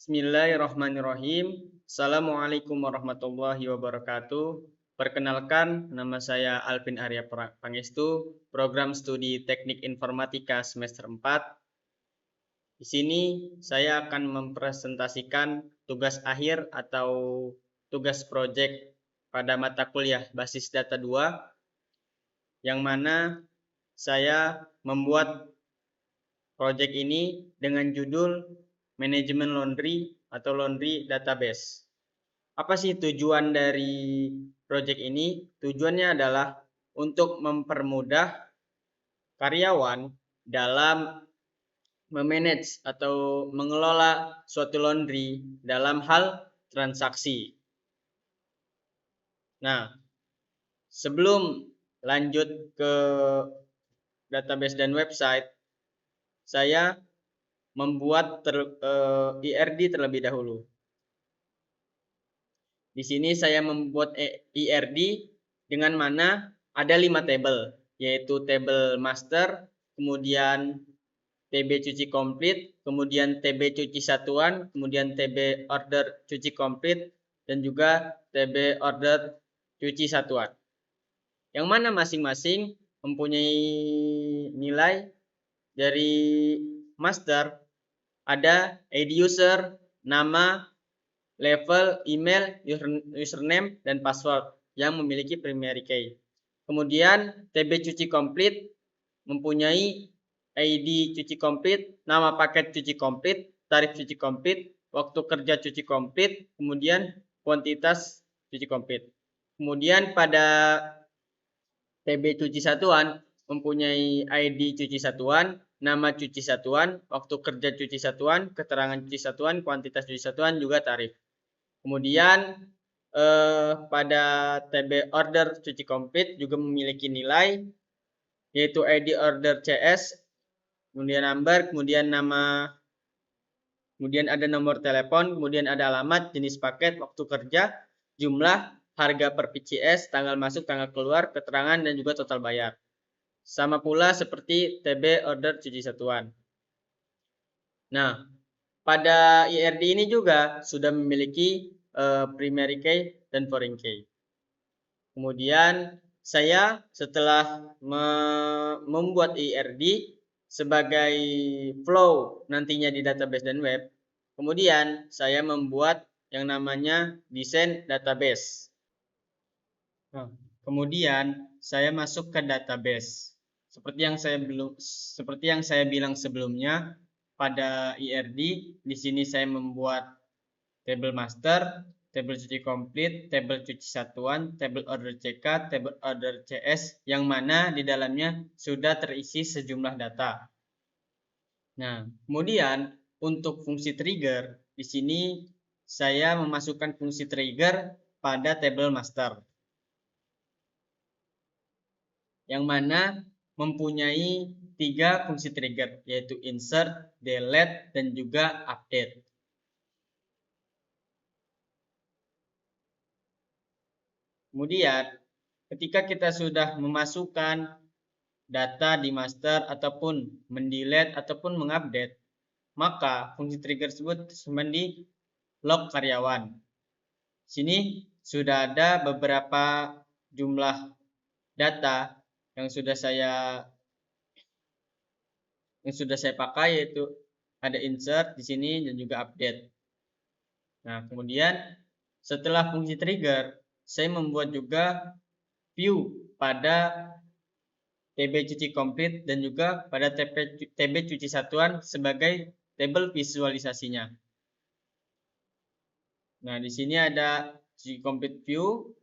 Bismillahirrahmanirrahim. Assalamualaikum warahmatullahi wabarakatuh. Perkenalkan, nama saya Alvin Arya Pangestu, program studi Teknik Informatika semester 4. Di sini saya akan mempresentasikan tugas akhir atau tugas proyek pada mata kuliah Basis Data 2, yang mana saya membuat proyek ini dengan judul Manajemen Laundry atau Laundry Database. Apa sih tujuan dari proyek ini? Tujuannya adalah untuk mempermudah karyawan dalam memanage atau mengelola suatu laundry dalam hal transaksi. Nah, sebelum lanjut ke database dan website, saya membuat IRD terlebih dahulu. Di sini saya membuat IRD dengan mana ada 5 tabel, yaitu tabel master, kemudian TB cuci komplit, kemudian TB cuci satuan, kemudian TB order cuci komplit, dan juga TB order cuci satuan. Yang mana masing-masing mempunyai nilai. Dari master ada ID user, nama, level, email, username, dan password yang memiliki primary key. Kemudian TB cuci komplit mempunyai ID cuci komplit, nama paket cuci komplit, tarif cuci komplit, waktu kerja cuci komplit, kemudian kuantitas cuci komplit. Kemudian pada TB cuci satuan mempunyai ID cuci satuan, nama cuci satuan, waktu kerja cuci satuan, keterangan cuci satuan, kuantitas cuci satuan, juga tarif. Kemudian pada TB order cuci komplit juga memiliki nilai, yaitu ID order CS, kemudian number, kemudian nama, kemudian ada nomor telepon, kemudian ada alamat, jenis paket, waktu kerja, jumlah, harga per PCS, tanggal masuk, tanggal keluar, keterangan, dan juga total bayar. Sama pula seperti TB order cuci satuan. Nah, pada IRD ini juga sudah memiliki primary key dan foreign key. Kemudian saya setelah membuat IRD sebagai flow nantinya di database dan web, kemudian saya membuat yang namanya desain database. Nah, kemudian saya masuk ke database. Seperti yang saya bilang sebelumnya, pada IRD di sini saya membuat tabel master, tabel cuci komplit, tabel cuci satuan, tabel order CK, tabel order CS, yang mana di dalamnya sudah terisi sejumlah data. Nah, kemudian untuk fungsi trigger, di sini saya memasukkan fungsi trigger pada tabel master, yang mana mempunyai 3 fungsi trigger, yaitu insert, delete, dan juga update. Kemudian ketika kita sudah memasukkan data di master ataupun mendelete ataupun mengupdate, maka fungsi trigger tersebut di log karyawan. Sini sudah ada beberapa jumlah data yang sudah saya pakai, yaitu ada insert di sini dan juga update. Nah, kemudian setelah fungsi trigger, saya membuat juga view pada TB cuci komplit dan juga pada TB cuci satuan sebagai tabel visualisasinya. Nah, di sini ada cuci komplit view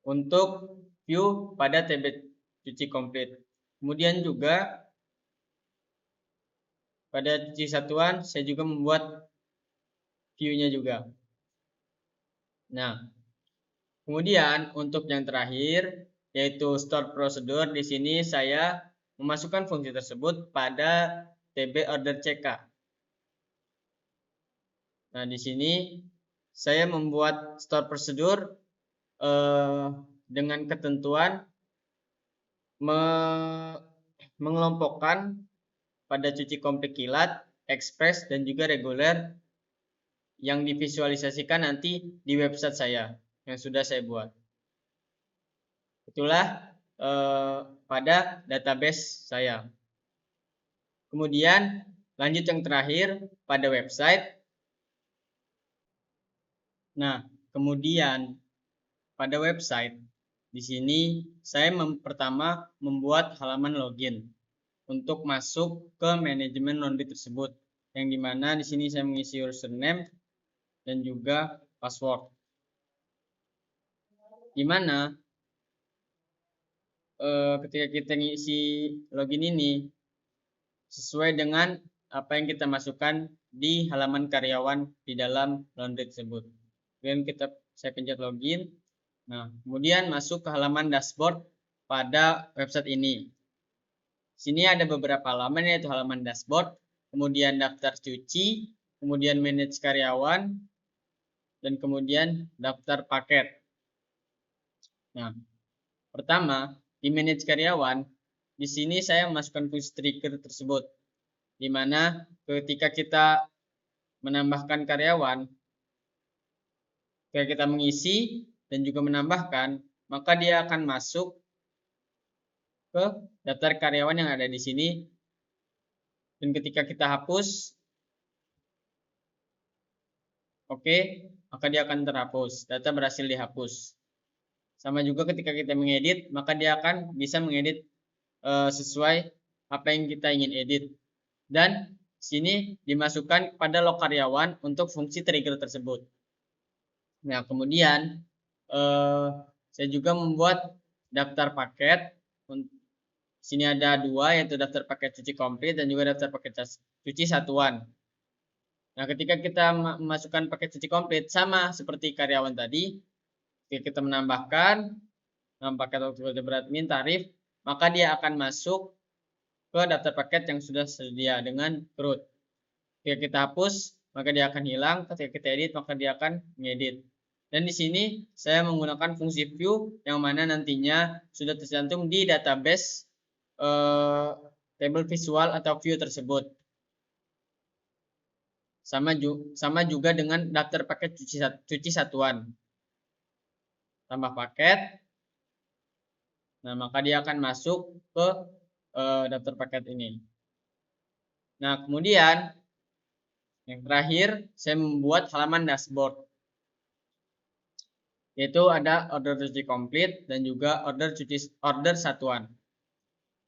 untuk view pada TB cuci komplit. Kemudian juga pada cuci satuan saya juga membuat view-nya juga. Nah, kemudian untuk yang terakhir, yaitu store procedure, di sini saya memasukkan fungsi tersebut pada TB order CK. Nah, di sini saya membuat store procedure dengan ketentuan mengelompokkan pada cuci komplit kilat express, dan juga reguler yang divisualisasikan nanti di website saya yang sudah saya buat. Itulah pada database saya. Kemudian lanjut yang terakhir pada website. Nah, kemudian pada website di sini saya pertama membuat halaman login untuk masuk ke manajemen laundry tersebut, yang dimana di sini saya mengisi username dan juga password. Dimana ketika kita ngisi login ini sesuai dengan apa yang kita masukkan di halaman karyawan di dalam laundry tersebut. Kemudian saya pencet login. Nah, kemudian masuk ke halaman dashboard pada website ini. Sini ada beberapa halaman, yaitu halaman dashboard, kemudian daftar cuci, kemudian manage karyawan, dan kemudian daftar paket. Nah, pertama di manage karyawan, di sini saya memasukkan fungsi trigger tersebut, di mana ketika kita menambahkan karyawan, ketika kita mengisi dan juga menambahkan, maka dia akan masuk ke daftar karyawan yang ada di sini, dan ketika kita hapus, oke, maka dia akan terhapus, data berhasil dihapus. Sama juga ketika kita mengedit, maka dia akan bisa mengedit sesuai apa yang kita ingin edit. Dan sini dimasukkan pada log karyawan untuk fungsi trigger tersebut. Nah, kemudian saya juga membuat daftar paket. Sini ada dua, yaitu daftar paket cuci komplit dan juga daftar paket cuci satuan. Nah, ketika kita memasukkan paket cuci komplit sama seperti karyawan tadi, ketika kita menambahkan paket waktu beradmin tarif, maka dia akan masuk ke daftar paket yang sudah tersedia dengan root. Ketika kita hapus, maka dia akan hilang. Ketika kita edit, maka dia akan mengedit. Dan di sini saya menggunakan fungsi view yang mana nantinya sudah tercantum di database table visual atau view tersebut. Sama juga dengan daftar paket cuci satuan. Tambah paket. Nah, maka dia akan masuk ke daftar paket ini. Nah, kemudian yang terakhir saya membuat halaman dashboard, yaitu ada order cuci komplit dan juga order satuan.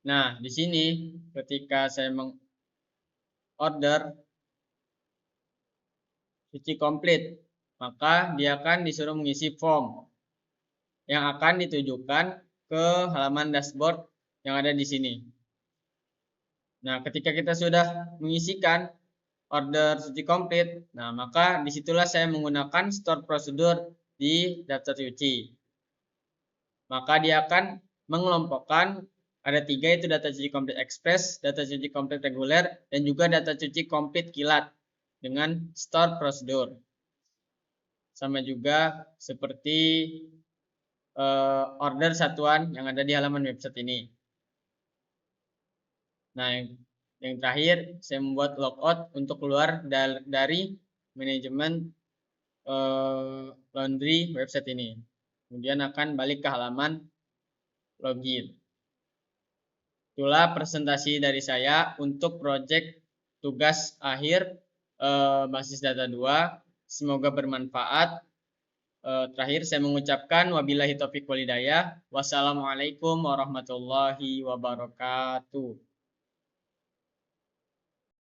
Nah, di sini ketika saya mengorder cuci komplit, maka dia akan disuruh mengisi form yang akan ditujukan ke halaman dashboard yang ada di sini. Nah, ketika kita sudah mengisikan order cuci komplit, nah maka disitulah saya menggunakan store prosedur di daftar cuci. Maka dia akan mengelompokkan ada 3, yaitu data cuci komplit express, data cuci komplit reguler, dan juga data cuci komplit kilat dengan store prosedur. Sama juga seperti order satuan yang ada di halaman website ini. Nah, yang terakhir saya membuat logout untuk keluar dari manajemen laundry website ini. Kemudian akan balik ke halaman login. Itulah presentasi dari saya untuk project tugas akhir basis data 2. Semoga bermanfaat. Terakhir saya mengucapkan wabillahi taufiq wal hidayah. Wassalamualaikum warahmatullahi wabarakatuh.